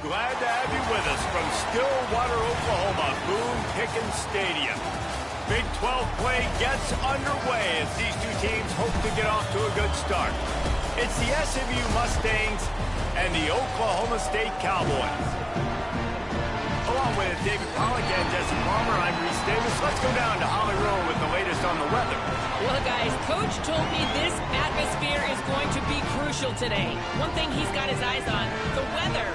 Glad to have you with us from Stillwater, Oklahoma, Boone Pickens Stadium. Big 12 play gets underway as these two teams hope to get off to a good start. It's the SMU Mustangs and the Oklahoma State Cowboys. Along with David Pollack and Jesse Palmer, I'm Reese Davis. Let's go down to Holly Rowe with the latest on the weather. Well, guys, Coach told me this atmosphere is going to be crucial today. One thing he's got his eyes on, the weather.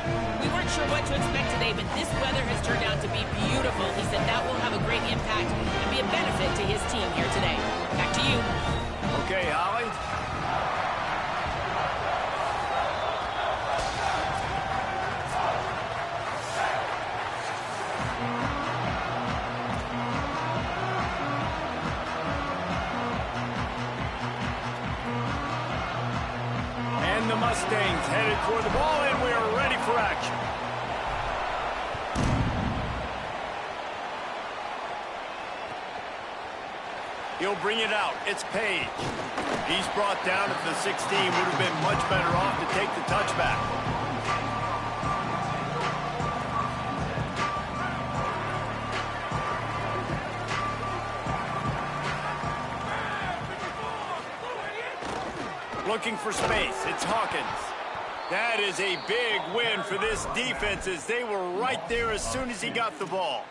We weren't sure what to expect today, but this weather has turned out to be beautiful. He said that will have a great impact and be a benefit to his team here today. Back to you. Okay, Holly. The Mustangs headed toward the ball, and we are ready for action. He'll bring it out. It's Page. He's brought down at the 16. Would have been much better off to take the touchback. Looking for space. It's Hawkins. That is a big win for this defense as they were right there as soon as he got the ball.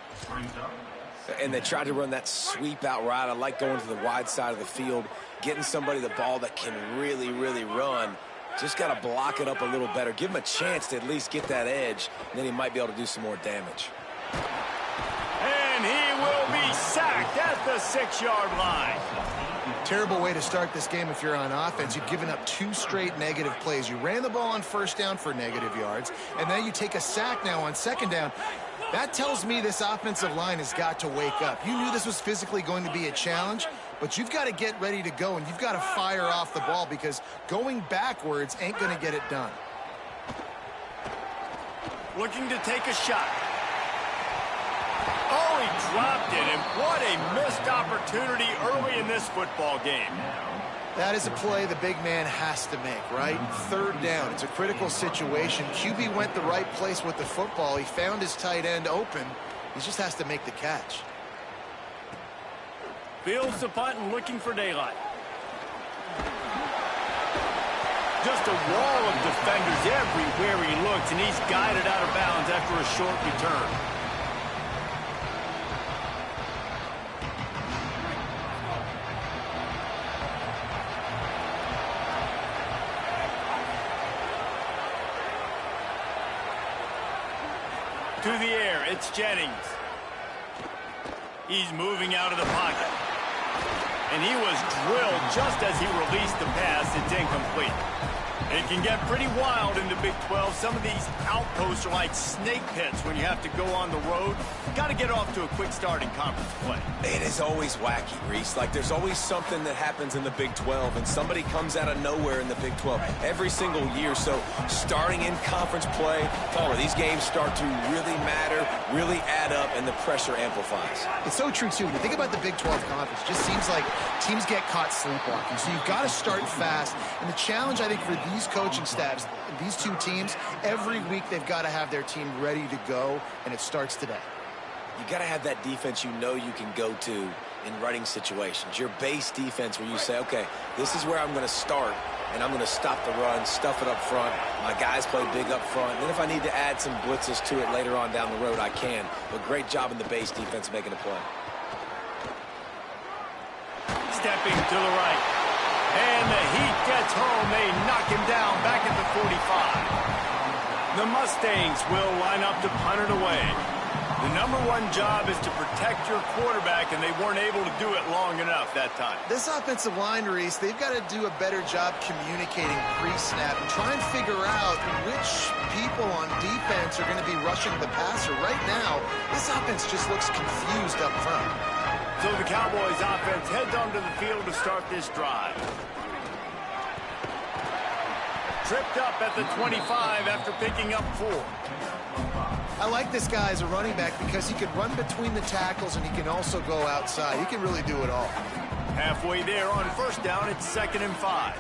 And they tried to run that sweep out route. I like going to the wide side of the field, getting somebody the ball that can really, really run. Just got to block it up a little better. Give him a chance to at least get that edge, and then he might be able to do some more damage. And he will be sacked at the 6-yard line. Terrible way to start this game if you're on offense. You've given up 2 straight negative plays. You ran the ball on first down for negative yards, and then you take a sack now on second down. That tells me this offensive line has got to wake up. You knew this was physically going to be a challenge, but you've got to get ready to go, and you've got to fire off the ball because going backwards ain't going to get it done. Looking to take a shot. Oh, he dropped it, and what a missed opportunity early in this football game. That is a play the big man has to make, right? Third down. It's a critical situation. QB went the right place with the football. He found his tight end open. He just has to make the catch. Fields the punt and looking for daylight. Just a wall of defenders everywhere he looks, and he's guided out of bounds after a short return. To the air, it's Jennings. He's moving out of the pocket. And he was drilled just as he released the pass. It's incomplete. It can get pretty wild in the Big 12. Some of these outposts are like snake pits when you have to go on the road. Got to get off to a quick start in conference play. It is always wacky, Reese. Like, there's always something that happens in the Big 12, and somebody comes out of nowhere in the Big 12 every single year. So starting in conference play, Palmer, these games start to really matter, really add up, and the pressure amplifies. It's so true, too. When you think about the Big 12 conference, it just seems like teams get caught sleepwalking. So you've got to start fast. And the challenge, I think, for these coaching staffs, these two teams, every week they've got to have their team ready to go, and it starts today. You got to have that defense you know you can go to in running situations. Your base defense where you say, okay, this is where I'm going to start, and I'm going to stop the run, stuff it up front. My guys play big up front. And then if I need to add some blitzes to it later on down the road, I can. But great job in the base defense making a play. Stepping to the right. And the Heat gets home. They knock him down back at the 45. The Mustangs will line up to punt it away. The #1 job is to protect your quarterback, and they weren't able to do it long enough that time. This offensive line, Reese, they've got to do a better job communicating pre-snap and try and figure out which people on defense are going to be rushing the passer. Right now, this offense just looks confused up front. So the Cowboys offense heads onto the field to start this drive. Tripped up at the 25 after picking up 4. I like this guy as a running back because he can run between the tackles and he can also go outside. He can really do it all. Halfway there on first down, it's 2nd and 5.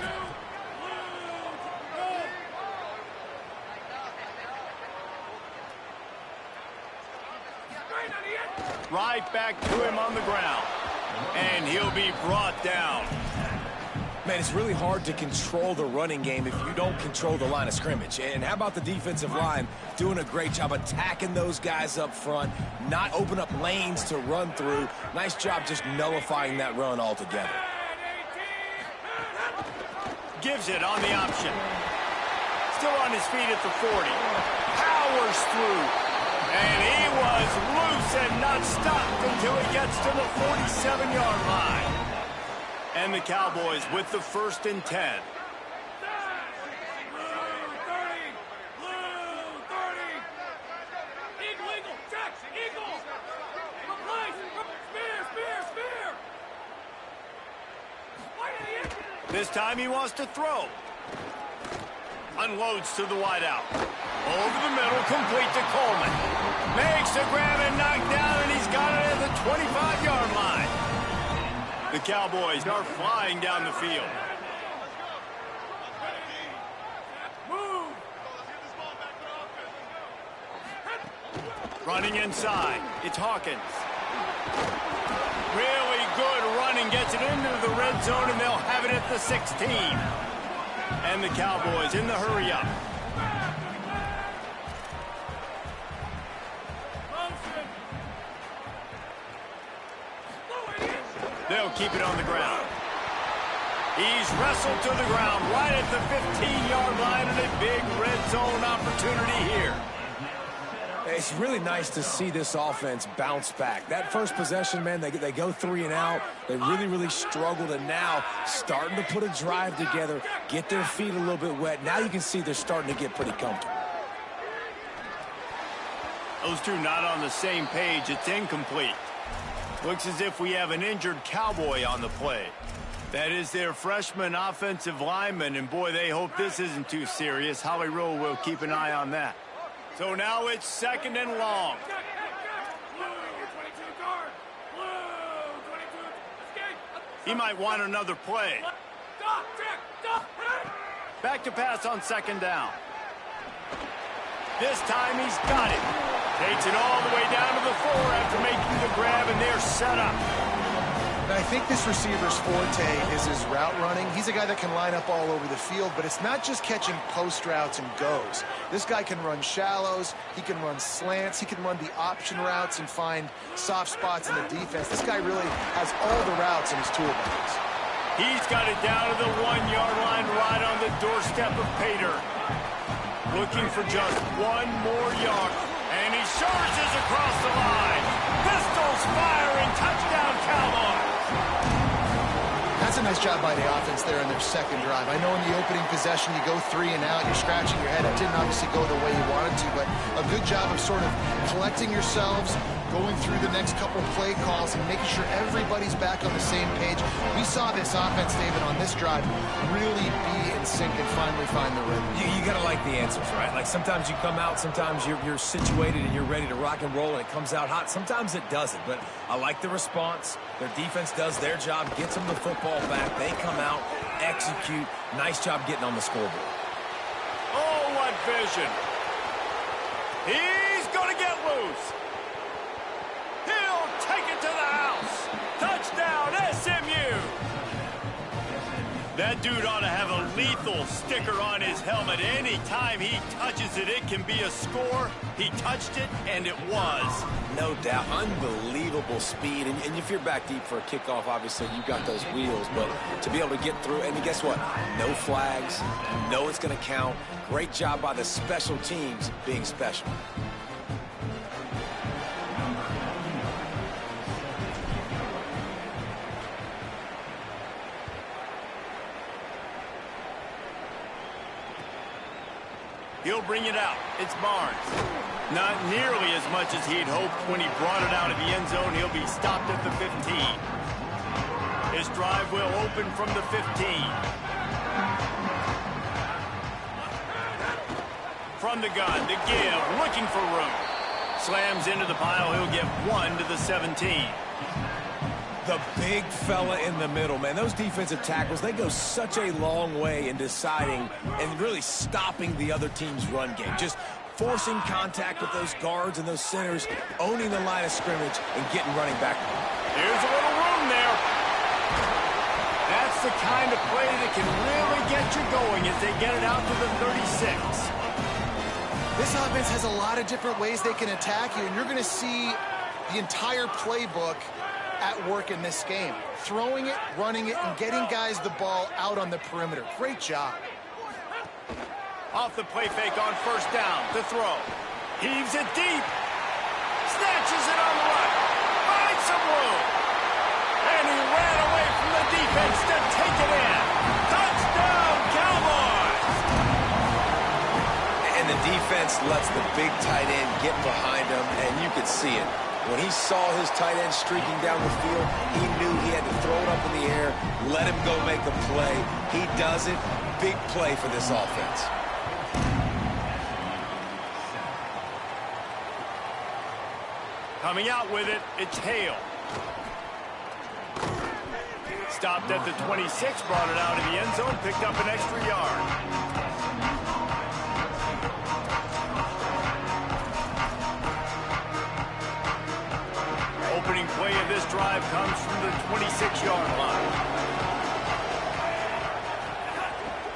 right back to him on the ground. And he'll be brought down. Man, it's really hard to control the running game if you don't control the line of scrimmage. And how about the defensive line doing a great job attacking those guys up front, not open up lanes to run through. Nice job just nullifying that run altogether. Gives it on the option. Still on his feet at the 40. Powers through. And he was loose and not stopped until he gets to the 47-yard line. And the Cowboys with the 1st and 10. This time he wants to throw. Unloads to the wideout. Over the middle, complete to Coleman. Makes a grab and knocked down, and he's got it at the 25-yard line. The Cowboys are flying down the field. Running inside, it's Hawkins. Really good running, gets it into the red zone, and they'll have it at the 16. And the Cowboys in the hurry-up. They'll keep it on the ground. He's wrestled to the ground right at the 15-yard line, and a big red zone opportunity here. It's really nice to see this offense bounce back. That first possession, man, they go 3 and out. They really struggled, and now starting to put a drive together, get their feet a little bit wet. Now you can see they're starting to get pretty comfortable. Those two not on the same page. It's incomplete. Looks as if we have an injured Cowboy on the play. That is their freshman offensive lineman, and boy, they hope this isn't too serious. Howie Rowe will keep an eye on that. So now it's 2nd and long. He might want another play. Back to pass on 2nd down. This time he's got it. Takes it all the way down to the 4 after making the grab, and they're set up. And I think this receiver's forte is his route running. He's a guy that can line up all over the field, but it's not just catching post routes and goes. This guy can run shallows, he can run slants, he can run the option routes and find soft spots in the defense. This guy really has all the routes in his toolbox. He's got it down to the 1-yard line right on the doorstep of Pater. Looking for just 1 more yard. And he charges across the line. Pistols firing. Touchdown, Cowboys. That's a nice job by the offense there in their 2nd drive. I know in the opening possession you go 3 and out. You're scratching your head. It didn't obviously go the way you wanted to, but a good job of sort of collecting yourselves, going through the next couple play calls and making sure everybody's back on the same page. We saw this offense, David, on this drive really be in sync and finally find the rhythm. You got to like the answers, right? Like sometimes you come out, sometimes you're situated and you're ready to rock and roll and it comes out hot. Sometimes it doesn't, but I like the response. Their defense does their job, gets them the football back. They come out, execute. Nice job getting on the scoreboard. Oh, what vision. He's going to get loose. He'll take it to the house. Touchdown, SMU. That dude ought to have a lethal sticker on his helmet. Anytime he touches it, it can be a score. He touched it, and it was. No doubt. Unbelievable speed. And if you're back deep for a kickoff, obviously, you've got those wheels. But to be able to get through, and guess what? No flags. You know it's going to count. Great job by the special teams being special. He'll bring it out. It's Barnes. Not nearly as much as he'd hoped when he brought it out of the end zone. He'll be stopped at the 15. His drive will open from the 15. From the gun, the give, looking for room. Slams into the pile. He'll get 1 to the 17. The big fella in the middle, man. Those defensive tackles, they go such a long way in deciding and really stopping the other team's run game. Just forcing contact with those guards and those centers, owning the line of scrimmage, and getting running back. Here's a little room there. That's the kind of play that can really get you going as they get it out to the 36. This offense has a lot of different ways they can attack you, and you're going to see the entire playbook at work in this game. Throwing it, running it, and getting guys the ball out on the perimeter. Great job. Off the play fake on first down to throw. Heaves it deep. Snatches it on the right. Finds some room. And he ran away from the defense to take it in. Touchdown, Cowboys! And the defense lets the big tight end get behind him, and you could see it. When he saw his tight end streaking down the field, he knew he had to throw it up in the air, let him go make a play. He does it. Big play for this offense. Coming out with it, it's Hale. Stopped at the 26, brought it out in the end zone, picked up an extra yard. Opening play of this drive comes from the 26-yard line.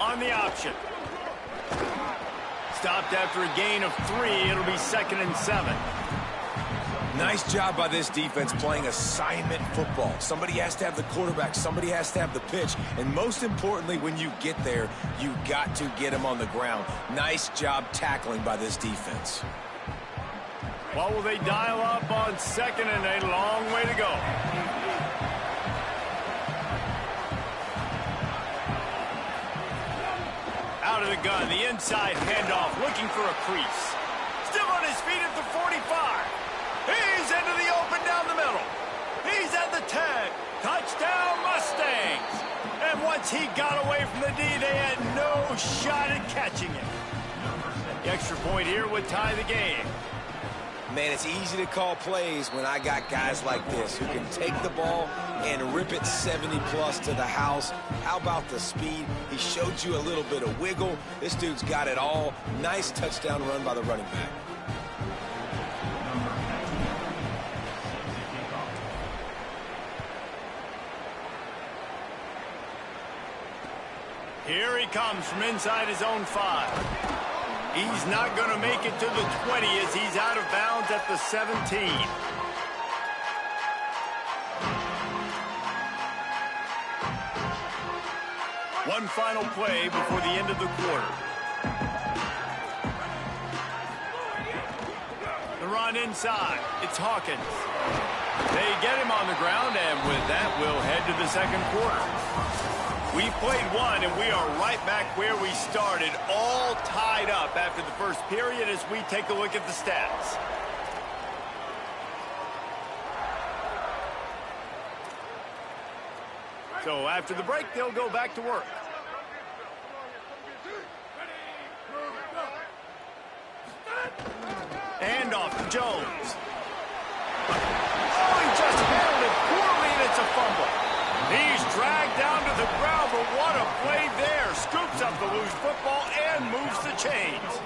On the option. Stopped after a gain of 3. It'll be 2nd and 7. Nice job by this defense playing assignment football. Somebody has to have the quarterback. Somebody has to have the pitch. And most importantly, when you get there, you got to get him on the ground. Nice job tackling by this defense. What will they dial up on 2nd and a long way to go? Out of the gun, the inside handoff, looking for a crease. Still on his feet at the 45. He's into the open down the middle. He's at the 10. Touchdown, Mustangs. And once he got away from the D, they had no shot at catching him. The extra point here would tie the game. Man, it's easy to call plays when I got guys like this who can take the ball and rip it 70-plus to the house. How about the speed? He showed you a little bit of wiggle. This dude's got it all. Nice touchdown run by the running back. Here he comes from inside his own 5. He's not going to make it to the 20 as he's out of bounds at the 17. One final play before the end of the quarter. The run inside. It's Hawkins. They get him on the ground, and with that, we'll head to the second quarter. We played one, and we are right back where we started, all tied up after the first period as we take a look at the stats. So after the break, they'll go back to work. And off to Jones. Oh, he just handled it poorly, and it's a fumble. He's dragged down to the ground, but what a play there. Scoops up the loose football and moves the chains.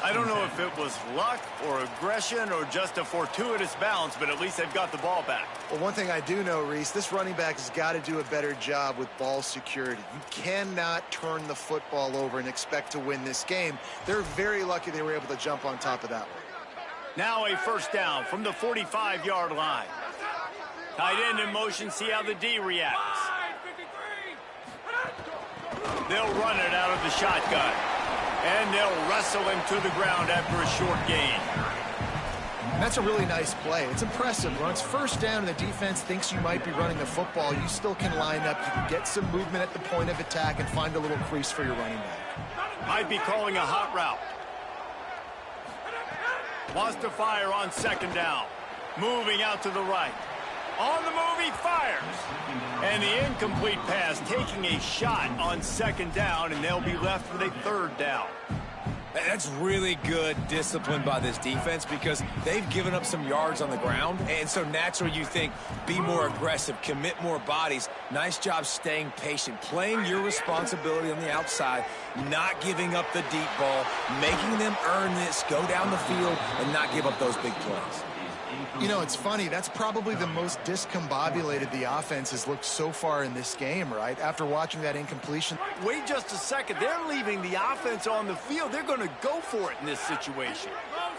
I don't know if it was luck or aggression or just a fortuitous bounce, but at least they've got the ball back. Well, one thing I do know, Reese, this running back has got to do a better job with ball security. You cannot turn the football over and expect to win this game. They're very lucky they were able to jump on top of that one. Now a first down from the 45-yard line. Tight end in motion, see how the D reacts. They'll run it out of the shotgun. And they'll wrestle him to the ground after a short gain. And that's a really nice play. It's impressive. When it's first down and the defense thinks you might be running the football, you still can line up. You can get some movement at the point of attack and find a little crease for your running back. Might be calling a hot route. Wants to fire on second down. Moving out to the right. On the move, he fires. And the incomplete pass taking a shot on second down, and they'll be left with a third down. That's really good discipline by this defense because they've given up some yards on the ground, and so naturally you think be more aggressive, commit more bodies. Nice job staying patient, playing your responsibility on the outside, not giving up the deep ball, making them earn this, go down the field, and not give up those big plays. You know, it's funny. That's probably the most discombobulated the offense has looked so far in this game, right? After watching that incompletion. Wait just a second. They're leaving the offense on the field. They're going to go for it in this situation.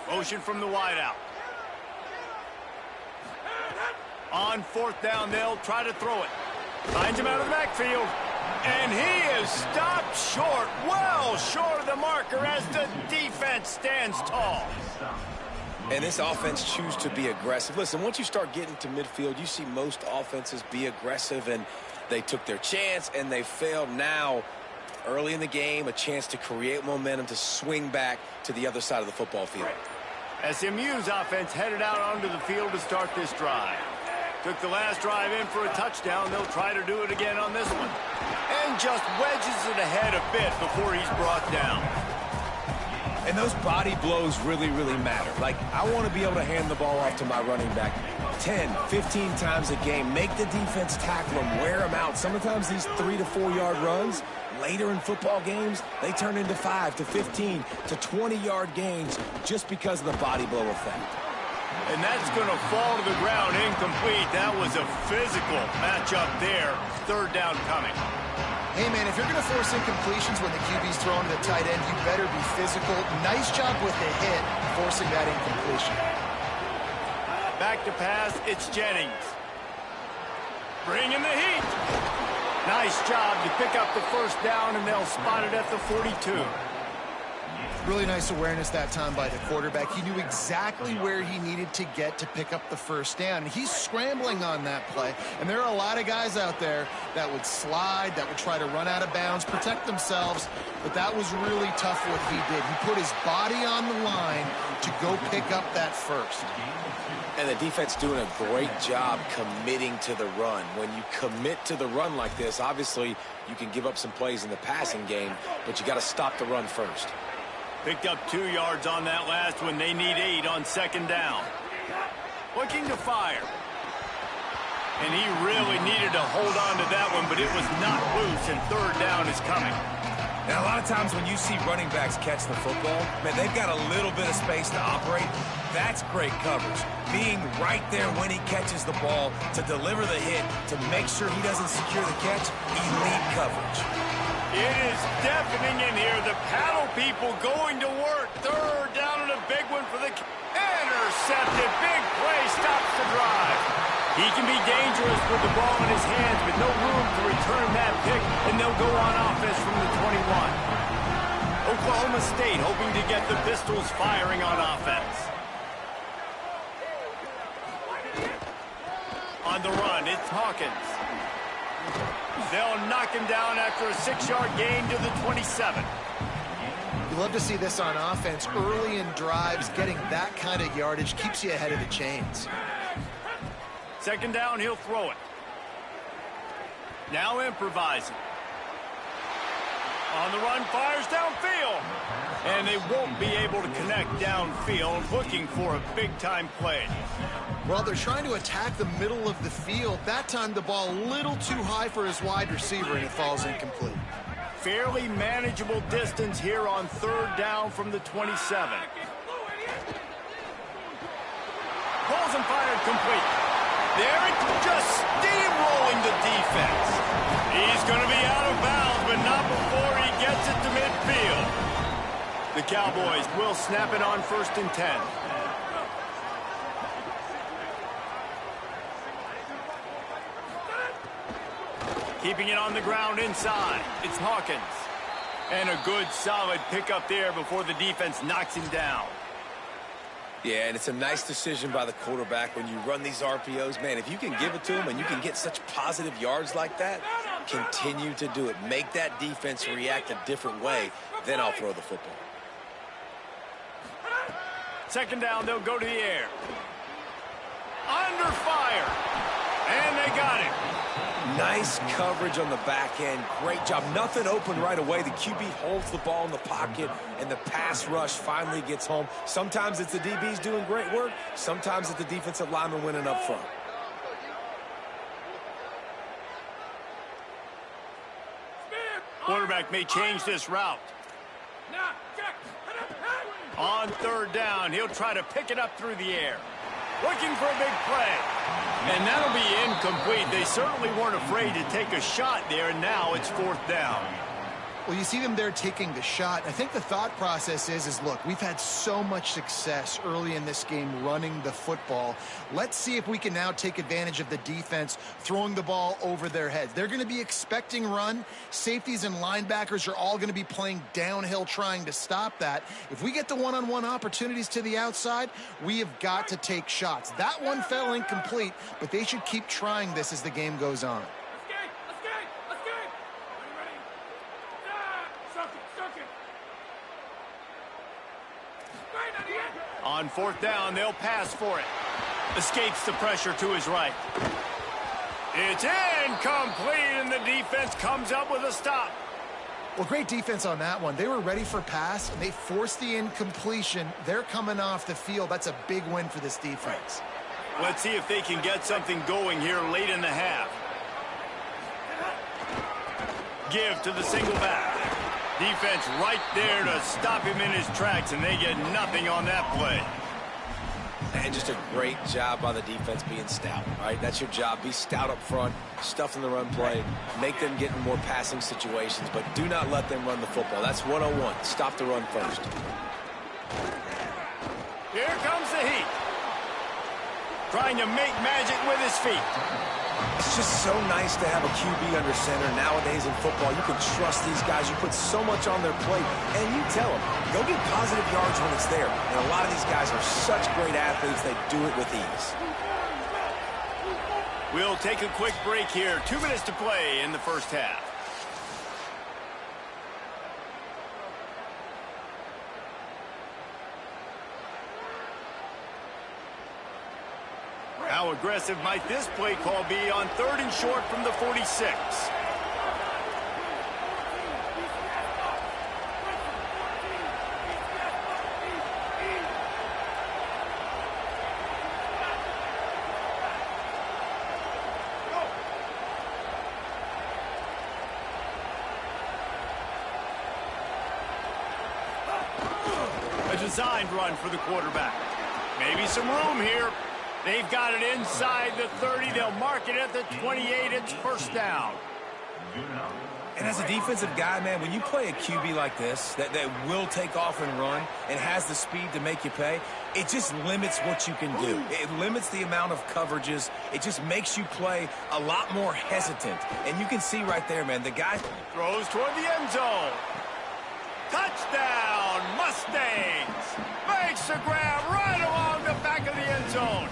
Motion from the wideout. On fourth down, they'll try to throw it. Finds him out of the backfield. And he is stopped short, well short of the marker as the defense stands tall. And this offense chooses to be aggressive. Listen, once you start getting to midfield, you see most offenses be aggressive, and they took their chance, and they failed. Now, early in the game, a chance to create momentum to swing back to the other side of the football field. SMU's offense headed out onto the field to start this drive. Took the last drive in for a touchdown. They'll try to do it again on this one. And just wedges it ahead a bit before he's brought down. And those body blows really, really matter. Like, I want to be able to hand the ball off to my running back 10, 15 times a game. Make the defense tackle them, wear them out. Sometimes these 3 to 4 yard runs, later in football games, they turn into 5 to 15 to 20 yard gains just because of the body blow effect. And that's going to fall to the ground incomplete. That was a physical matchup there. Third down coming. Hey, man, if you're going to force incompletions when the QB's throwing to the tight end, you better be physical. Nice job with the hit, forcing that incompletion. Back to pass, it's Jennings. Bringing the heat. Nice job to pick up the first down, and they'll spot it at the 42. Really nice awareness that time by the quarterback. He knew exactly where he needed to get to pick up the first down. He's scrambling on that play, and there are a lot of guys out there that would slide, that would try to run out of bounds, protect themselves, but that was really tough what he did. He put his body on the line to go pick up that first. And the defense doing a great job committing to the run. When you commit to the run like this, obviously you can give up some plays in the passing game, but you got to stop the run first. Picked up 2 yards on that last one. They need 8 on second down. Looking to fire. And he really needed to hold on to that one, but it was not loose, and third down is coming. Now, a lot of times when you see running backs catch the football, man, they've got a little bit of space to operate. That's great coverage. Being right there when he catches the ball to deliver the hit, to make sure he doesn't secure the catch, elite coverage. It is deafening in here. The paddle people going to work. Third down and a big one for the intercepted. Big play stops the drive. He can be dangerous with the ball in his hands, but no room to return that pick, and they'll go on offense from the 21. Oklahoma State hoping to get the Pistols firing on offense. On the run, it's Hawkins. They'll knock him down after a 6-yard gain to the 27. You love to see this on offense. Early in drives, getting that kind of yardage keeps you ahead of the chains. Second down, he'll throw it. Now improvising. On the run, fires downfield. And they won't be able to connect downfield, looking for a big-time play. Well, they're trying to attack the middle of the field. That time, the ball a little too high for his wide receiver, and it falls incomplete. Fairly manageable distance here on third down from the 27. Pulls and fired complete. There it's just steamrolling the defense. He's going to be out of bounds, but not before he gets it to midfield. The Cowboys will snap it on 1st and 10. Keeping it on the ground inside. It's Hawkins. And a good, solid pickup there before the defense knocks him down. Yeah, and it's a nice decision by the quarterback when you run these RPOs. Man, if you can give it to him and you can get such positive yards like that, continue to do it. Make that defense react a different way, then I'll throw the football. Second down, they'll go to the air. Under fire. And they got it. Nice coverage on the back end. Great job. Nothing open right away. The QB holds the ball in the pocket, and the pass rush finally gets home. Sometimes it's the DBs doing great work. Sometimes it's the defensive lineman winning up front. Quarterback may change this route. On third down, he'll try to pick it up through the air. Looking for a big play. And that'll be incomplete. They certainly weren't afraid to take a shot there, and now it's fourth down. Well, you see them there taking the shot. I think the thought process is look, we've had so much success early in this game running the football. Let's see if we can now take advantage of the defense throwing the ball over their heads. They're going to be expecting run. Safeties and linebackers are all going to be playing downhill trying to stop that. If we get the one-on-one opportunities to the outside, we have got to take shots. That one fell incomplete, but they should keep trying this as the game goes on. On fourth down, they'll pass for it. Escapes the pressure to his right. It's incomplete, and the defense comes up with a stop. Well, great defense on that one. They were ready for pass, and they forced the incompletion. They're coming off the field. That's a big win for this defense. Let's see if they can get something going here late in the half. Give to the single back. Defense right there to stop him in his tracks, and they get nothing on that play. And just a great job by the defense being stout, right? That's your job. Be stout up front, stuff in the run play, make them get in more passing situations, but do not let them run the football. That's 101. Stop the run first. Here comes the heat. Trying to make magic with his feet. It's just so nice to have a QB under center. Nowadays in football, you can trust these guys. You put so much on their plate, and you tell them, go get positive yards when it's there. And a lot of these guys are such great athletes, they do it with ease. We'll take a quick break here. 2 minutes to play in the first half. How aggressive might this play call be on third and short from the 46? A designed run for the quarterback. Maybe some room here. They've got it inside the 30. They'll mark it at the 28. It's first down. And as a defensive guy, man, when you play a QB like this that will take off and run and has the speed to make you pay, it just limits what you can do. It limits the amount of coverages. It just makes you play a lot more hesitant. And you can see right there, man, the guy Throws toward the end zone. Touchdown, Mustangs. Makes the grab right along the back of the end zone.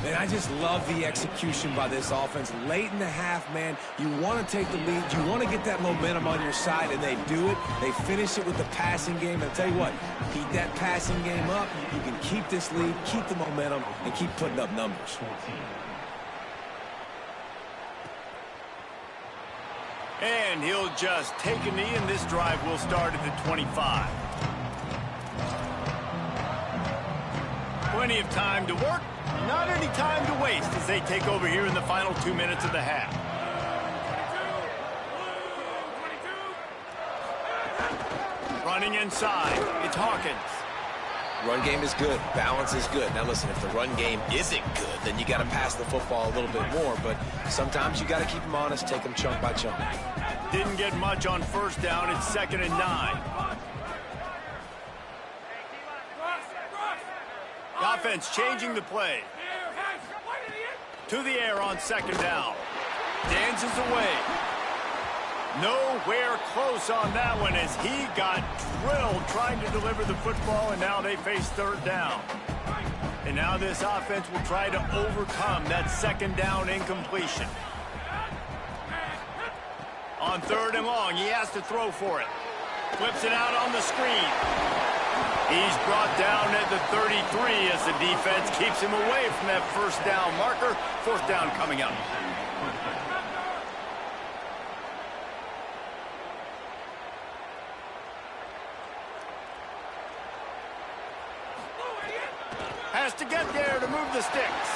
Man, I just love the execution by this offense. Late in the half, man, you want to take the lead. You want to get that momentum on your side, and they do it. They finish it with the passing game. And I'll tell you what, keep that passing game up. You can keep this lead, keep the momentum, and keep putting up numbers. And he'll just take a knee, and this drive will start at the 25. Plenty of time to work. Not any time to waste as they take over here in the final 2 minutes of the half. Running inside, it's Hawkins. Run game is good. Balance is good. Now, listen, if the run game isn't good, then you got to pass the football a little bit more. But sometimes you got to keep them honest, take them chunk by chunk. Didn't get much on first down. It's 2nd and 9. The offense changing the play. To the air on 2nd down. Dances away. Nowhere close on that one as he got drilled trying to deliver the football, and now they face 3rd down. And now this offense will try to overcome that 2nd down incompletion. On 3rd and long, he has to throw for it. Flips it out on the screen. He's brought down at the 33 as the defense keeps him away from that first down marker. 4th down coming up. Has to get there to move the sticks.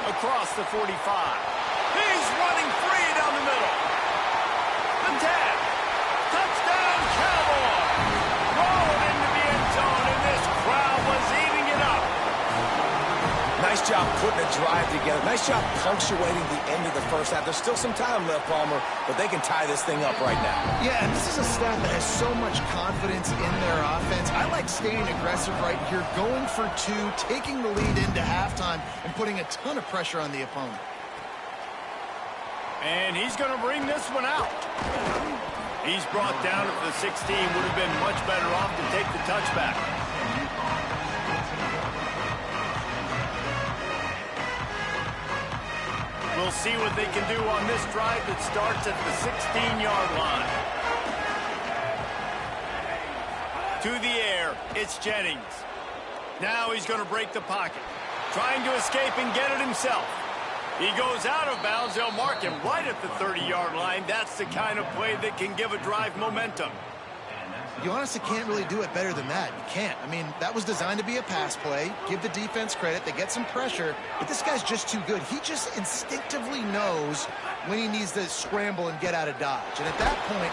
Across the 45. He's running free down the middle. The tag. Touchdown, Cowboys. Rolling into the end zone, and this crowd was eating it up. Nice job putting a drive together. Nice job punctuating the end of the first half. There's still some time left, Palmer, but they can tie this thing up right now. Yeah, and this is a staff that has so much confidence in their offense. I like staying aggressive right here, going for two, taking the lead into halftime, and putting a ton of pressure on the opponent. And he's going to bring this one out. He's brought down at the 16. Would have been much better off to take the touchback. We'll see what they can do on this drive that starts at the 16-yard line. To the air, it's Jennings. Now he's going to break the pocket. Trying to escape and get it himself. He goes out of bounds. They'll mark him right at the 30-yard line. That's the kind of play that can give a drive momentum. You honestly can't really do it better than that. You can't. I mean, that was designed to be a pass play. Give the defense credit. They get some pressure. But this guy's just too good. He just instinctively knows when he needs to scramble and get out of dodge. And at that point...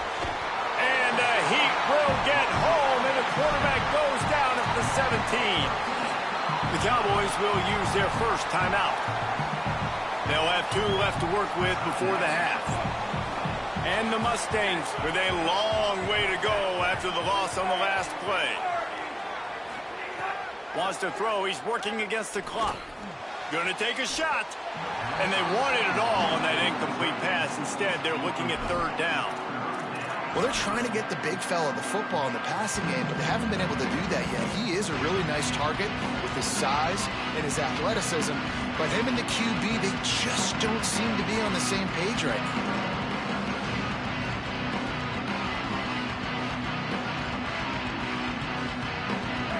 And he will get home, and the quarterback goes down at the 17. The Cowboys will use their first timeout. They'll have 2 left to work with before the half. And the Mustangs with a long way to go after the loss on the last play. Wants to throw. He's working against the clock. Going to take a shot. And they wanted it all on that incomplete pass. Instead, they're looking at 3rd down. Well, they're trying to get the big fella the football in the passing game, but they haven't been able to do that yet. He is a really nice target with his size and his athleticism. But him and the QB, they just don't seem to be on the same page right now.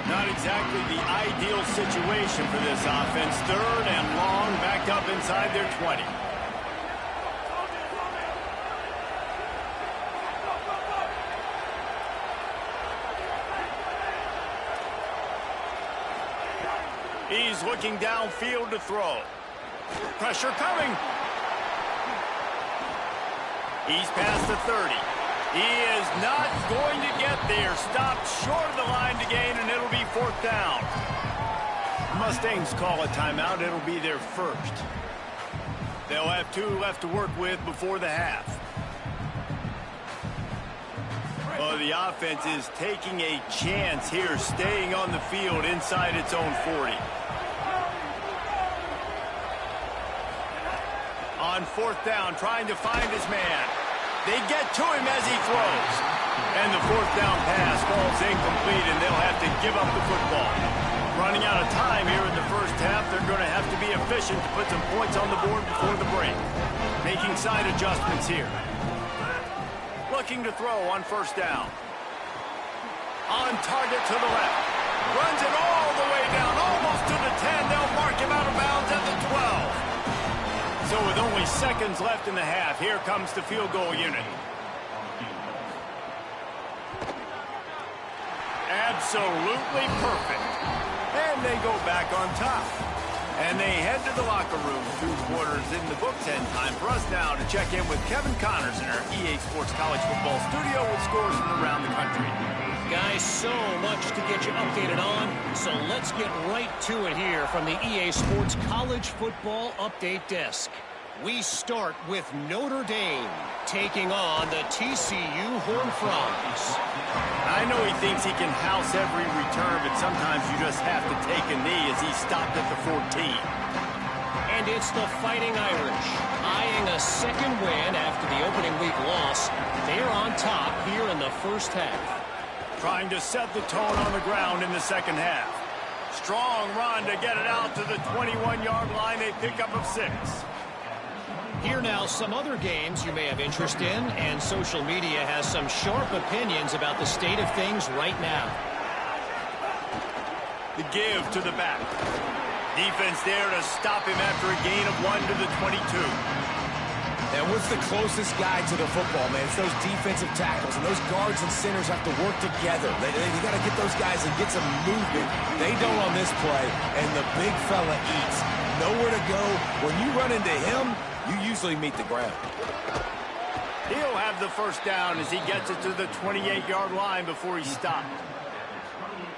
Not exactly the ideal situation for this offense. 3rd and long, backed up inside their 20. He's looking downfield to throw. Pressure coming. He's past the 30. He is not going to get there. Stopped short of the line to gain, and it'll be 4th down. Mustangs call a timeout. It'll be their first. They'll have 2 left to work with before the half. Well, the offense is taking a chance here, staying on the field inside its own 40. On 4th down, trying to find his man. They get to him as he throws. And the 4th down pass falls incomplete, and they'll have to give up the football. Running out of time here in the first half, they're going to have to be efficient to put some points on the board before the break. Making side adjustments here. Looking to throw on 1st down. On target to the left. Runs it all the way down, almost to the 10. They'll mark him out of bounds at the 12. So with only seconds left in the half, here comes the field goal unit. Absolutely perfect. And they go back on top. And they head to the locker room. 2 quarters in the books, and time for us now to check in with Kevin Connors in our EA Sports College Football studio with scores from around the country. Guys, so much to get you updated on, so let's get right to it here from the EA Sports College Football Update Desk. We start with Notre Dame taking on the TCU Horned Frogs. I know he thinks he can house every return, but sometimes you just have to take a knee as he stopped at the 14. And it's the Fighting Irish, eyeing a 2nd win after the opening week loss. They're on top here in the first half. Trying to set the tone on the ground in the second half. Strong run to get it out to the 21-yard line. They pick up of 6. Here now, some other games you may have interest in, and social media has some sharp opinions about the state of things right now. The give to the back. Defense there to stop him after a gain of 1 to the 22. And what's the closest guy to the football, man? It's those defensive tackles, and those guards and centers have to work together. You got to get those guys and get some movement. They don't on this play, and the big fella eats. Nowhere to go. When you run into him, you usually meet the ground. He'll have the first down as he gets it to the 28-yard line before he's stopped.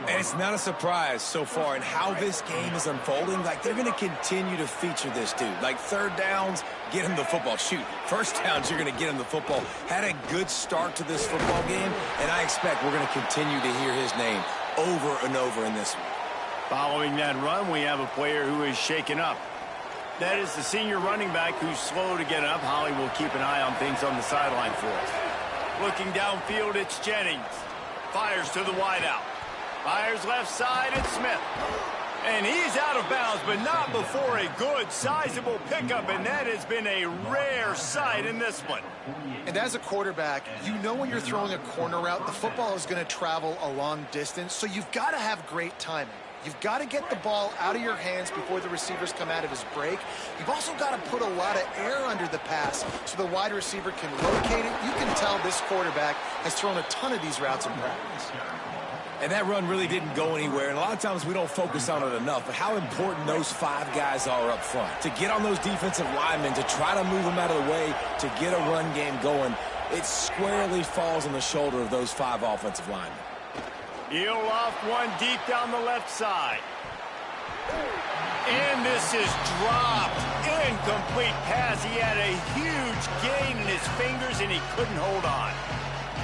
And it's not a surprise so far in how this game is unfolding. Like, they're going to continue to feature this dude. Like, third downs, get him the football. Shoot, first downs, you're going to get him the football. Had a good start to this football game, and I expect we're going to continue to hear his name over and over in this one. Following that run, we have a player who is shaken up. That is the senior running back who's slow to get up. Holly will keep an eye on things on the sideline for us. Looking downfield, it's Jennings. Fires to the wideout. Fires left side, it's Smith. And he's out of bounds, but not before a good, sizable pickup, and that has been a rare sight in this one. And as a quarterback, you know when you're throwing a corner route, the football is going to travel a long distance, so you've got to have great timing. You've got to get the ball out of your hands before the receivers come out of his break. You've also got to put a lot of air under the pass so the wide receiver can locate it. You can tell this quarterback has thrown a ton of these routes in practice. And that run really didn't go anywhere, and a lot of times we don't focus on it enough, but how important those five guys are up front. To get on those defensive linemen, to try to move them out of the way, to get a run game going, it squarely falls on the shoulder of those five offensive linemen. He'll off one deep down the left side. And this is dropped. Incomplete pass. He had a huge gain in his fingers, and he couldn't hold on.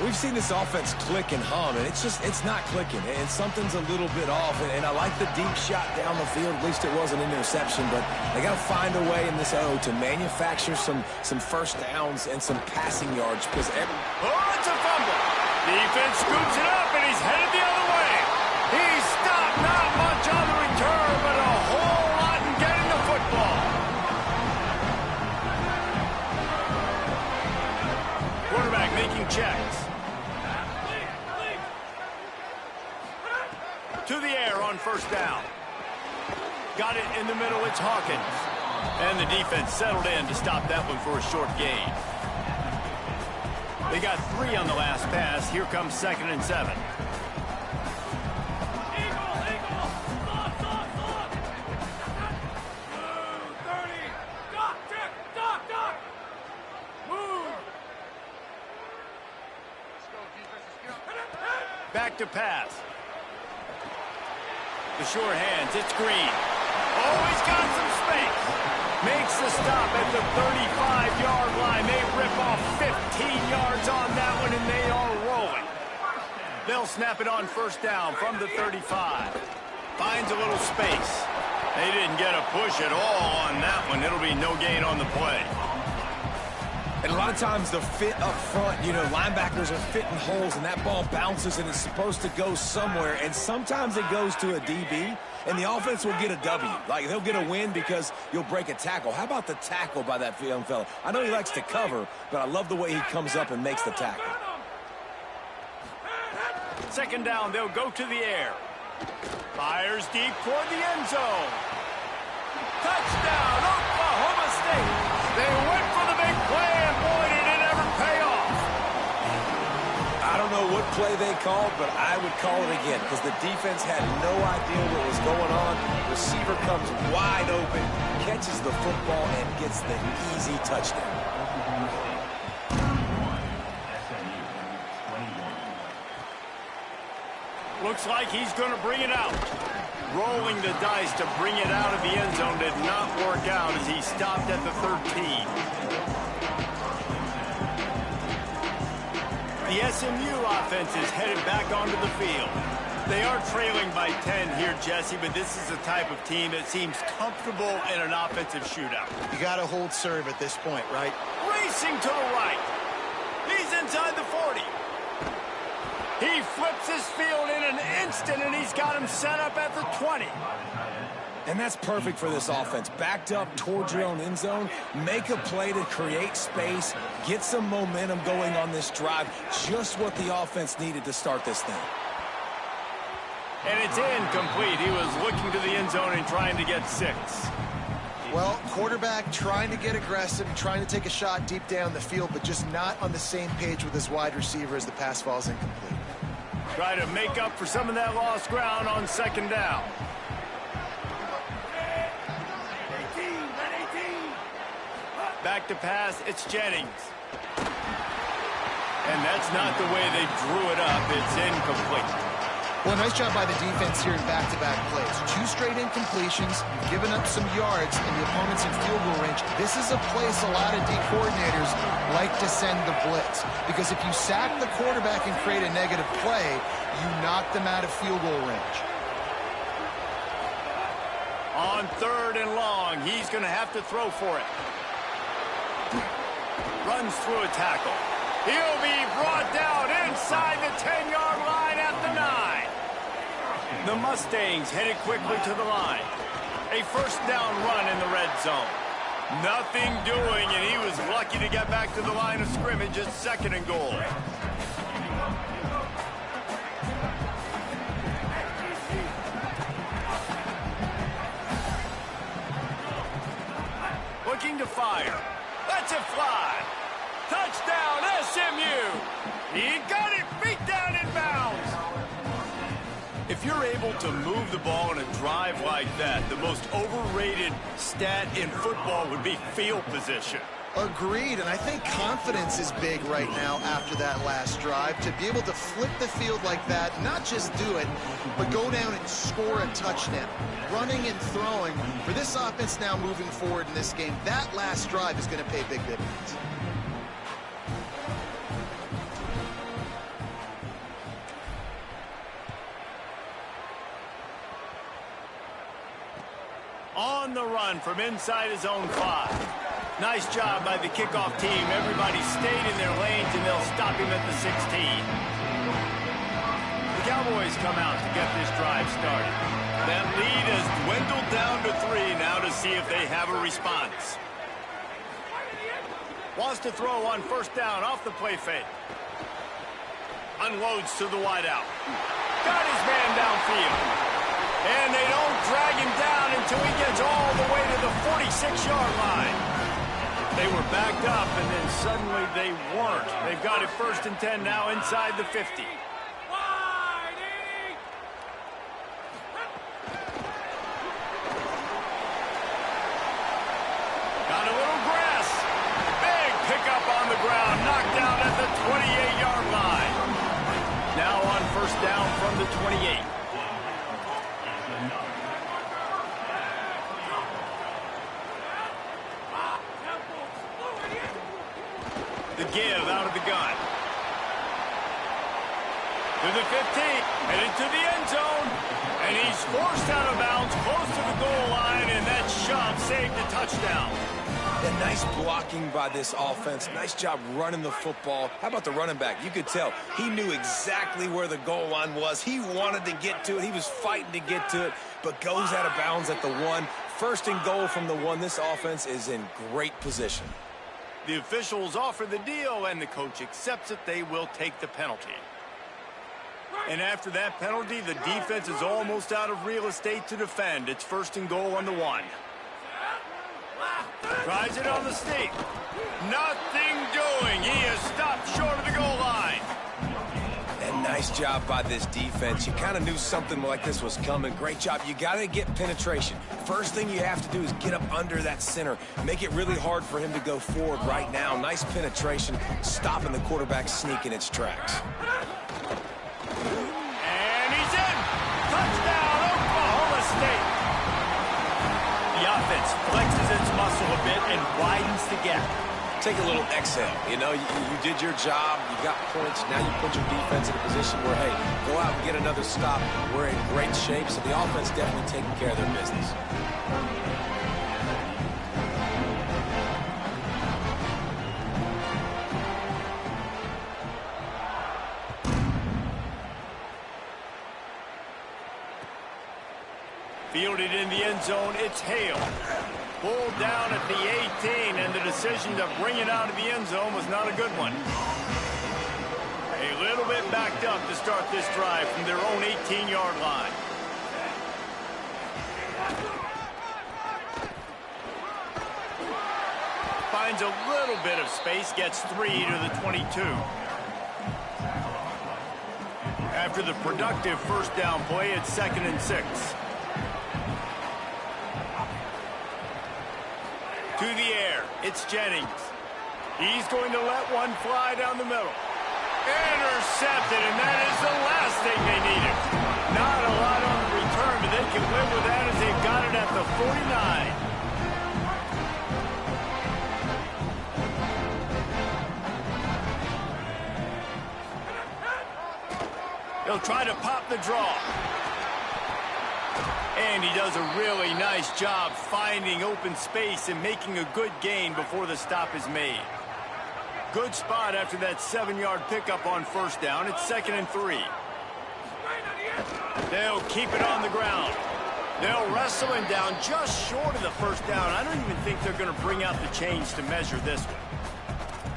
We've seen this offense click and hum, and it's not clicking, and something's a little bit off, and I like the deep shot down the field. At least it wasn't an interception, but they got to find a way in this O to manufacture some first downs and some passing yards. Because it's a fumble. Defense scoops it up, and he's headed the other way. He's stopped. Not much on the return, but a whole lot in getting the football. Quarterback making checks. To the air on first down. Got it in the middle, it's Hawkins. And the defense settled in to stop that one for a short gain. They got 3 on the last pass. Here comes 2nd and 7. Back to pass. The short hands, it's Green. Oh, he's got some space. Makes the stop at the 35-yard line. They rip off 15 yards on that one, and they are rolling. They'll snap it on first down from the 35. Finds a little space. They didn't get a push at all on that one. It'll be no gain on the play. And a lot of times the fit up front, you know, linebackers are fitting holes, and that ball bounces, and it's supposed to go somewhere. And sometimes it goes to a DB, and the offense will get a W. Like, they'll get a win because you'll break a tackle. How about the tackle by that young fella? I know he likes to cover, but I love the way he comes up and makes the tackle. 2nd down, they'll go to the air. Fires deep toward the end zone. Touchdown, Oklahoma State. They went for the big play, and boy, did it ever pay off. I don't know what play they called, but I would call it again because the defense had no idea what was going on. Receiver comes wide open, catches the football, and gets the easy touchdown. Looks like he's going to bring it out. Rolling the dice to bring it out of the end zone did not work out as he stopped at the 13. The SMU offense is headed back onto the field. They are trailing by 10 here, Jesse, but this is the type of team that seems comfortable in an offensive shootout. You got to hold serve at this point, right? Racing to the right. He's inside the 40. He flips his field in an instant, and he's got him set up at the 20. And that's perfect for this offense. Backed up towards your own end zone, make a play to create space, get some momentum going on this drive. Just what the offense needed to start this thing. And it's incomplete. He was looking to the end zone and trying to get 6. Well, quarterback trying to get aggressive, trying to take a shot deep down the field, but just not on the same page with his wide receiver as the pass falls incomplete. Try to make up for some of that lost ground on second down. Back to pass, it's Jennings. And that's not the way they drew it up. It's incomplete. Well, nice job by the defense here in back-to-back plays. 2 straight incompletions. You've given up some yards, and the opponent's in field goal range. This is a place a lot of D coordinators like to send the blitz. Because if you sack the quarterback and create a negative play, you knock them out of field goal range. On 3rd and long, he's going to have to throw for it. Runs through a tackle. He'll be brought down inside the 10-yard line at the 9. The Mustangs headed quickly to the line. A first down run in the red zone. Nothing doing, and he was lucky to get back to the line of scrimmage at 2nd and goal. Looking to fire. Lets it fly. Touchdown, SMU. He got it beat down in bounds. If you're able to move the ball in a drive like that, the most overrated stat in football would be field position. Agreed, and I think confidence is big right now after that last drive. To be able to flip the field like that, not just do it, but go down and score a touchdown. Running and throwing, for this offense now moving forward in this game, that last drive is going to pay big dividends. On the run from inside his own 5. Nice job by the kickoff team. Everybody stayed in their lanes, and they'll stop him at the 16. The Cowboys come out to get this drive started. That lead has dwindled down to 3 now to see if they have a response. Wants to throw on first down off the play fake. Unloads to the wideout. Got his man downfield. And they don't drag him down until he gets all the way to the 46-yard line. They were backed up, and then suddenly they weren't. They've got it 1st and 10 now inside the 50. Got a little grass. Big pickup on the ground, knocked down at the 28-yard line. Now on first down from the 28. The give out of the gun. To the 15, headed to the end zone. And he's forced out of bounds close to the goal line, and that shove saved a touchdown. Yeah, nice blocking by this offense. Nice job running the football. How about the running back? You could tell he knew exactly where the goal line was. He wanted to get to it. He was fighting to get to it, but goes out of bounds at the 1. 1st and goal from the 1. This offense is in great position. The officials offer the deal, and the coach accepts it. They will take the penalty. And after that penalty, the defense is almost out of real estate to defend. It's 1st and goal on the 1. Tries it on the sneak. Nothing doing. He is stopped short of the goal line. And nice job by this defense. You kind of knew something like this was coming. Great job. You got to get penetration. First thing you have to do is get up under that center. Make it really hard for him to go forward right now. Nice penetration, stopping the quarterback sneak in its tracks. And he's in. Touchdown, Oklahoma State. The offense flexes its muscle a bit and widens the gap. Take a little exhale. You know, you did your job. You got points. Now you put your defense in a position where, hey, go out and get another stop. We're in great shape, so the offense definitely taking care of their business. Fielded in the end zone, it's Hale. Pulled down at the 18, and the decision to bring it out of the end zone was not a good one. A little bit backed up to start this drive from their own 18-yard line. finds a little bit of space, gets 3 to the 22. After the productive first down play, it's 2nd and 6. To the air, it's Jennings. He's going to let one fly down the middle. Intercepted, and that is the last thing they needed. Not a lot on the return, but they can live with that as they've got it at the 49. He'll try to pop the draw. And he does a really nice job finding open space and making a good gain before the stop is made. Good spot after that 7-yard pickup on first down. It's 2nd and 3. They'll keep it on the ground. They'll wrestle him down just short of the first down. I don't even think they're going to bring out the chains to measure this one.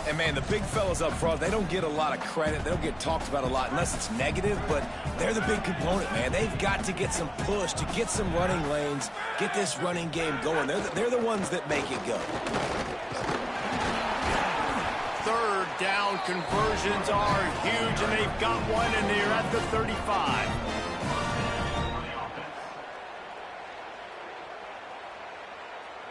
And, man, the big fellas up front, they don't get a lot of credit. They don't get talked about a lot unless it's negative, but they're the big component, man. They've got to get some push, to get some running lanes, get this running game going. They're the ones that make it go. Third down conversions are huge, and they've got one, and they're at the 35.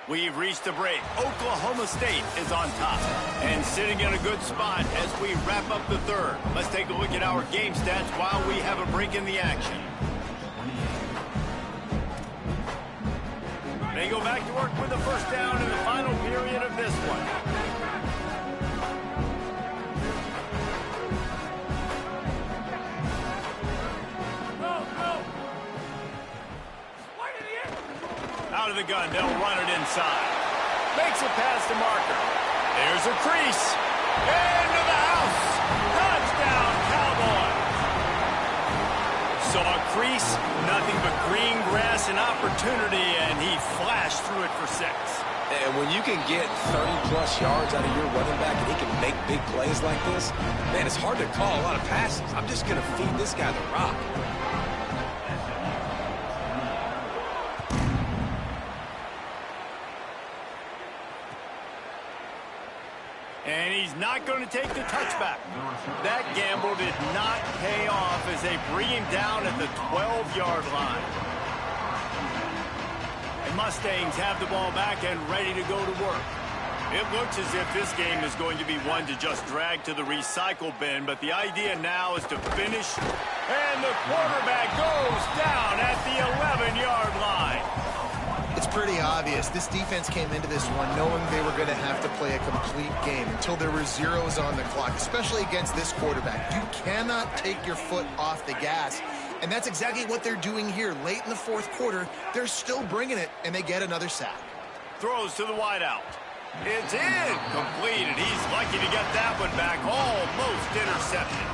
We've reached the break. Oklahoma State is on top and sitting in a good spot as we wrap up the third. Let's take a look at our game stats while we have a break in the action. They go back to work with the first down in the final period of this one. Out of the gun, they'll run it inside. Makes it past the marker. There's a crease. Into the house. Touchdown, Cowboys. Saw a crease, nothing but green grass and opportunity, and he flashed through it for 6. And when you can get 30-plus yards out of your running back and he can make big plays like this, man, it's hard to call a lot of passes. I'm just going to feed this guy the rock. And he's not going to take the touchback. That gamble did not pay off as they bring him down at the 12-yard line. And Mustangs have the ball back and ready to go to work. It looks as if this game is going to be one to just drag to the recycle bin, but the idea now is to finish. And the quarterback goes down at the 11-yard line. It's pretty obvious. This defense came into this one knowing they were going to have to play a complete game until there were zeros on the clock, especially against this quarterback. You cannot take your foot off the gas, and that's exactly what they're doing here. Late in the fourth quarter, they're still bringing it, and they get another sack. Throws to the wideout. It's incomplete, and he's lucky to get that one back. Almost intercepted.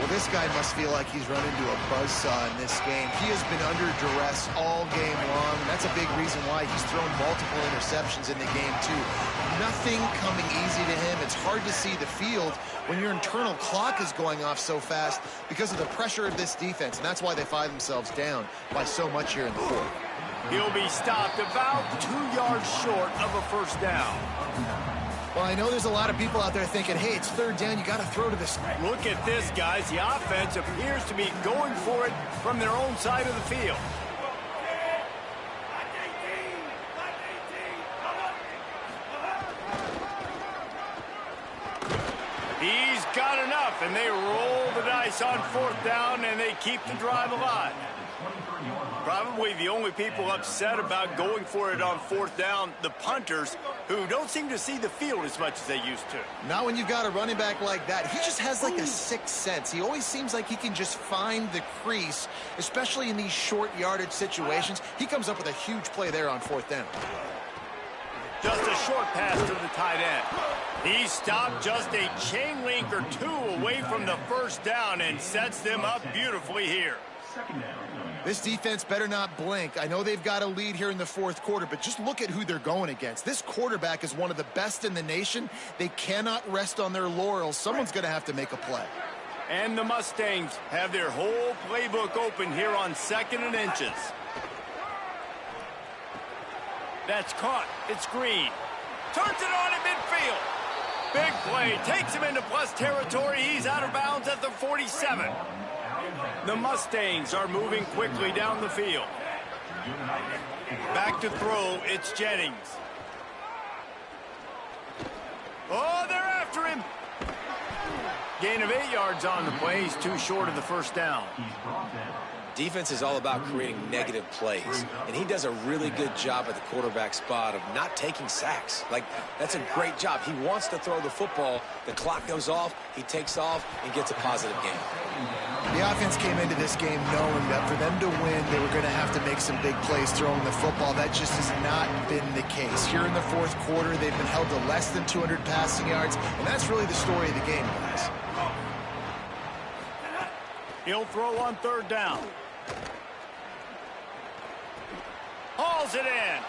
Well, this guy must feel like he's run into a buzzsaw in this game. He has been under duress all game long, and that's a big reason why he's thrown multiple interceptions in the game, too. Nothing coming easy to him. It's hard to see the field when your internal clock is going off so fast because of the pressure of this defense, and that's why they find themselves down by so much here in the fourth. He'll be stopped about 2 yards short of a first down. Well, I know there's a lot of people out there thinking, hey, it's third down, you got to throw to this. Look at this, guys. The offense appears to be going for it from their own side of the field. He's got enough, and they roll the dice on fourth down, and they keep the drive alive. Probably the only people upset about going for it on fourth down, the punters, who don't seem to see the field as much as they used to. Not when you've got a running back like that. He just has like a sixth sense. He always seems like he can just find the crease, especially in these short yardage situations. He comes up with a huge play there on fourth down. Just a short pass to the tight end. He stopped just a chain link or two away from the first down and sets them up beautifully here. This defense better not blink. I know they've got a lead here in the fourth quarter, but just look at who they're going against. This quarterback is one of the best in the nation. They cannot rest on their laurels. Someone's going to have to make a play. And the Mustangs have their whole playbook open here on 2nd and inches. That's caught. It's Green. Turns it on at midfield. Big play. Takes him into plus territory. He's out of bounds at the 47. The Mustangs are moving quickly down the field. Back to throw. It's Jennings. Oh, they're after him. Gain of 8 yards on the play. He's too short of the first down. Defense is all about creating negative plays, and he does a really good job at the quarterback spot of not taking sacks. Like, that's a great job. He wants to throw the football. The clock goes off. He takes off and gets a positive gain. The offense came into this game knowing that for them to win, they were going to have to make some big plays throwing the football. That just has not been the case. Here in the fourth quarter, they've been held to less than 200 passing yards, and that's really the story of the game, guys. He'll throw on third down. Hauls it in.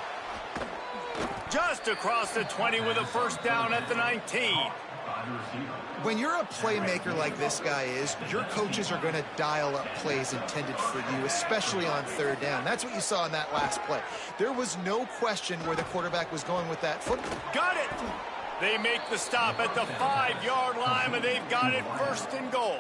Just across the 20 with a first down at the 19. When you're a playmaker like this guy is, your coaches are going to dial up plays intended for you, especially on third down. That's what you saw in that last play. There was no question where the quarterback was going with that football. Got it. They make the stop at the 5-yard line, and they've got it first and goal.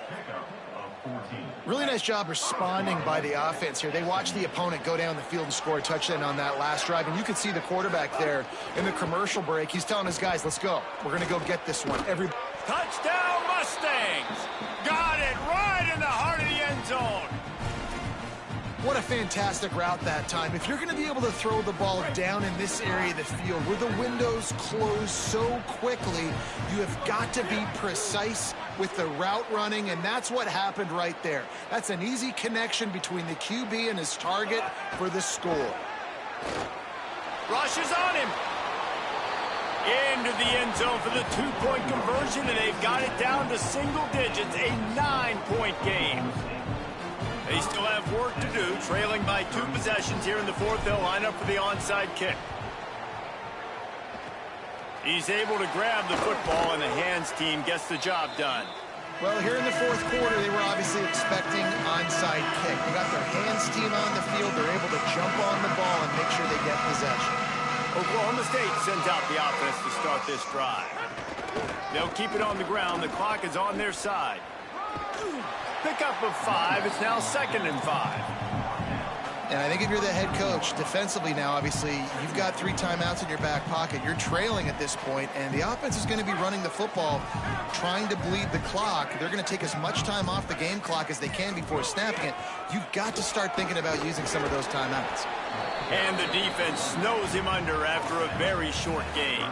Really nice job responding by the offense here. They watched the opponent go down the field and score a touchdown on that last drive, and you could see the quarterback there in the commercial break. He's telling his guys, let's go. We're going to go get this one. Touchdown, Mustangs! Got it right in the heart of the end zone. What a fantastic route that time. If you're going to be able to throw the ball down in this area of the field where the windows close so quickly, you have got to be precise with the route running, and that's what happened right there. That's an easy connection between the QB and his target for the score. Rushes on him. Into the end zone for the 2-point conversion, and they've got it down to single digits, a 9-point game. They still have work to do, trailing by 2 possessions here in the fourth. They'll line up for the onside kick. He's able to grab the football, and the hands team gets the job done. Well, here in the fourth quarter, they were obviously expecting onside kick. They got their hands team on the field. They're able to jump on the ball and make sure they get possession. Oklahoma State sends out the offense to start this drive. They'll keep it on the ground. The clock is on their side. Pickup of 5. It's now 2nd and 5. And I think if you're the head coach, defensively now, obviously, you've got 3 timeouts in your back pocket. You're trailing at this point, and the offense is going to be running the football, trying to bleed the clock. They're going to take as much time off the game clock as they can before snapping it. You've got to start thinking about using some of those timeouts. And the defense snows him under after a very short game.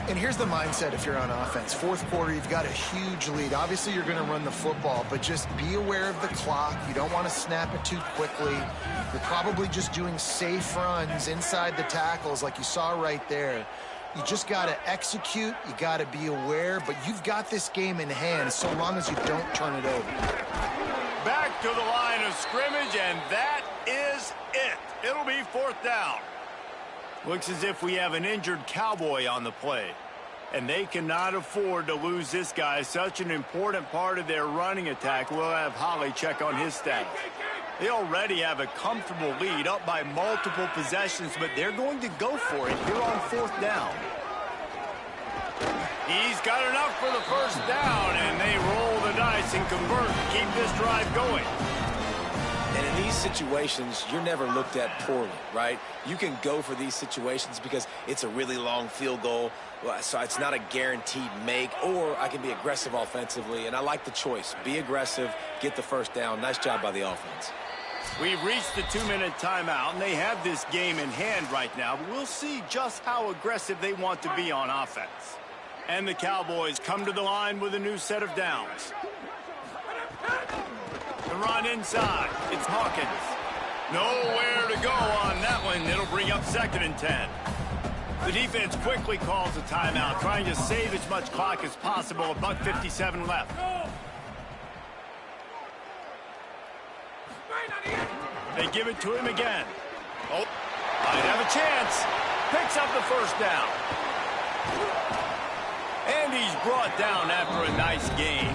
And here's the mindset if you're on offense. Fourth quarter, you've got a huge lead. Obviously, you're going to run the football, but just be aware of the clock. You don't want to snap it too quickly. You're probably just doing safe runs inside the tackles like you saw right there. You just got to execute. You got to be aware, but you've got this game in hand so long as you don't turn it over. Back to the line of scrimmage, and that is it. It'll be 4th down. Looks as if we have an injured Cowboy on the play. And they cannot afford to lose this guy. Such an important part of their running attack. We'll have Holly check on his stats. They already have a comfortable lead, up by multiple possessions, but they're going to go for it here on 4th down. He's got enough for the first down, and they roll the dice and convert to keep this drive going. And in these situations, you're never looked at poorly, right? You can go for these situations because it's a really long field goal, so it's not a guaranteed make, or I can be aggressive offensively, and I like the choice. Be aggressive, get the first down. Nice job by the offense. We've reached the 2-minute timeout, and they have this game in hand right now, but we'll see just how aggressive they want to be on offense. And the Cowboys come to the line with a new set of downs. The run inside. It's Hawkins. Nowhere to go on that one. It'll bring up 2nd and 10. The defense quickly calls a timeout, trying to save as much clock as possible. $1:57 left. They give it to him again. Oh, might have a chance. Picks up the first down. And he's brought down after a nice game.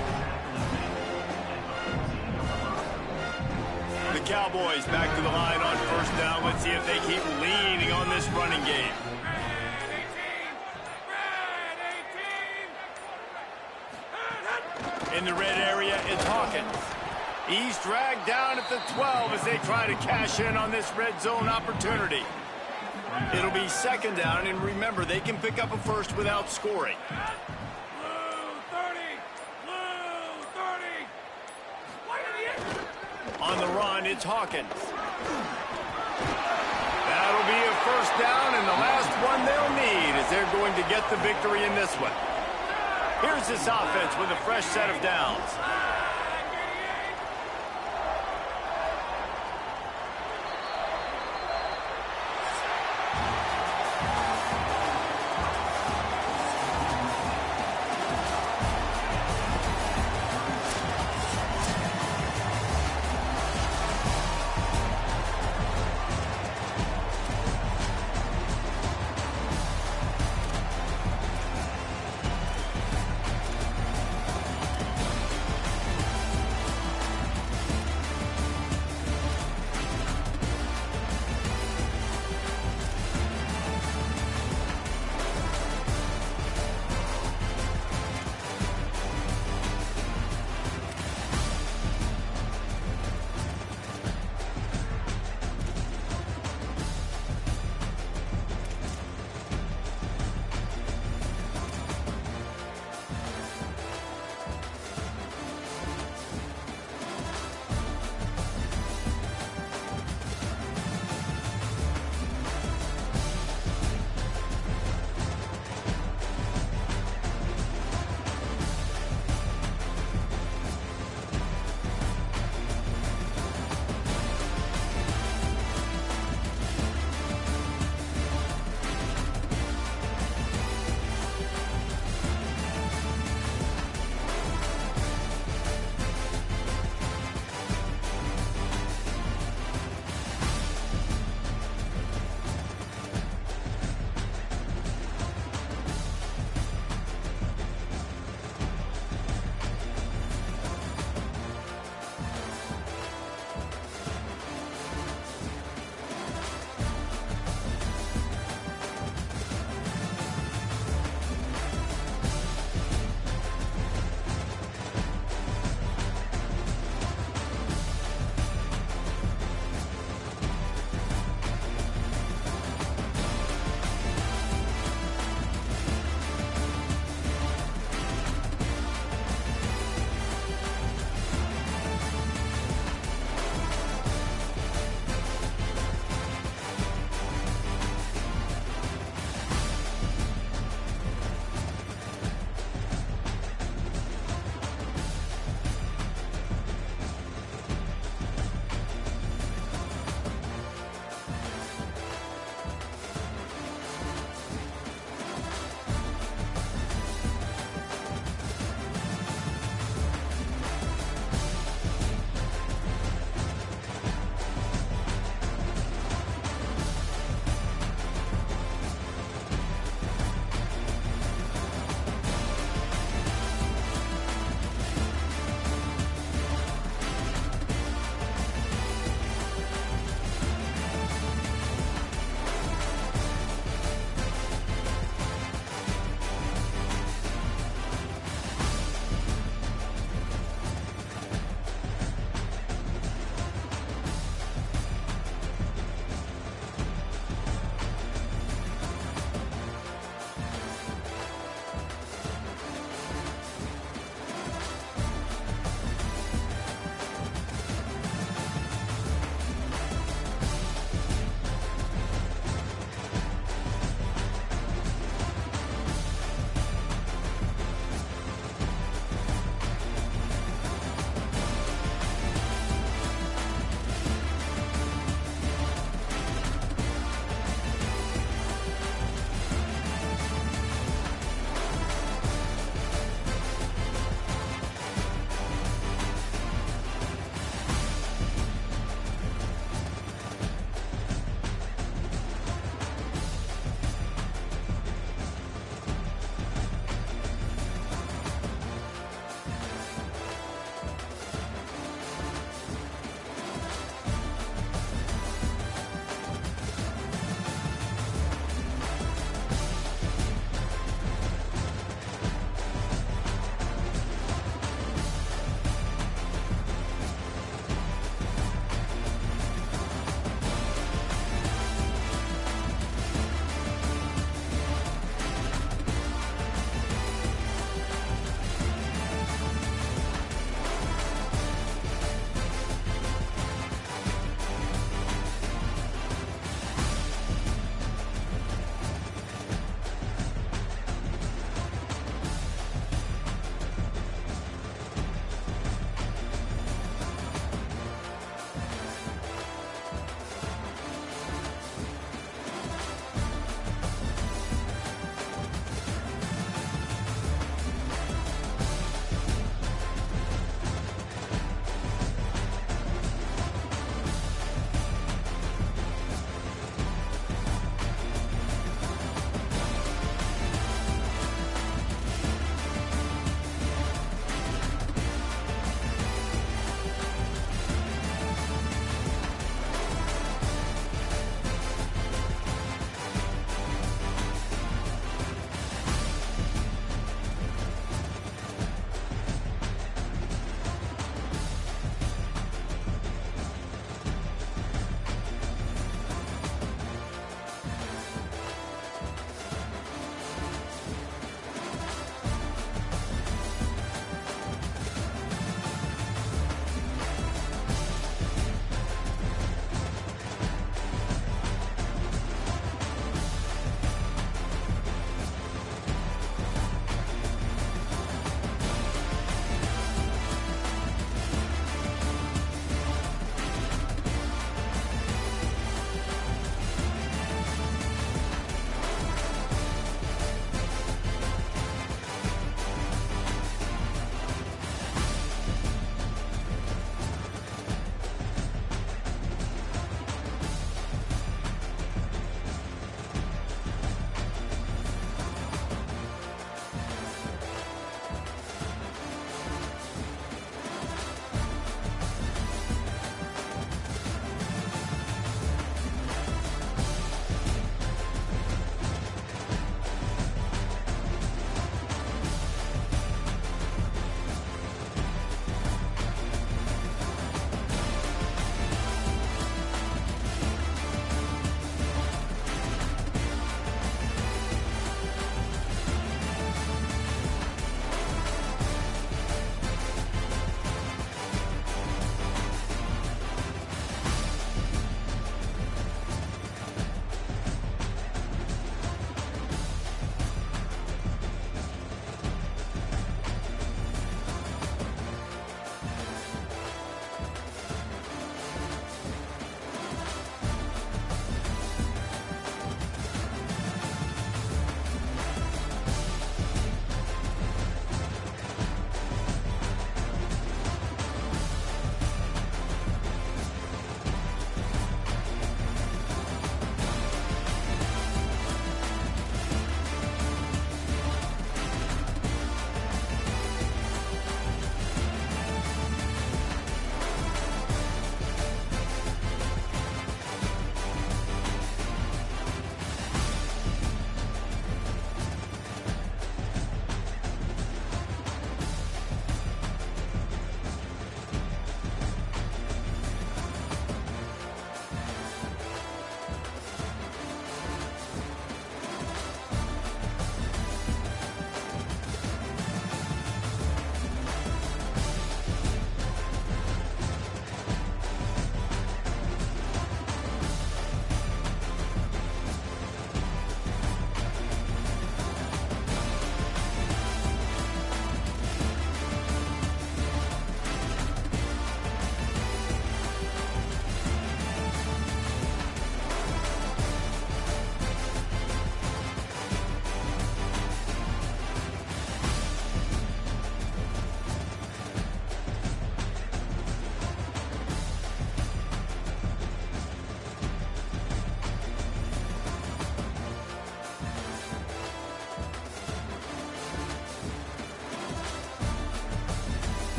The Cowboys back to the line on first down. Let's see if they keep leaning on this running game. In the red area, it's Hawkins. He's dragged down at the 12 as they try to cash in on this red zone opportunity. It'll be second down, and remember, they can pick up a first without scoring. On the run, it's Hawkins. That'll be a first down, and the last one they'll need as they're going to get the victory in this one. Here's this offense with a fresh set of downs.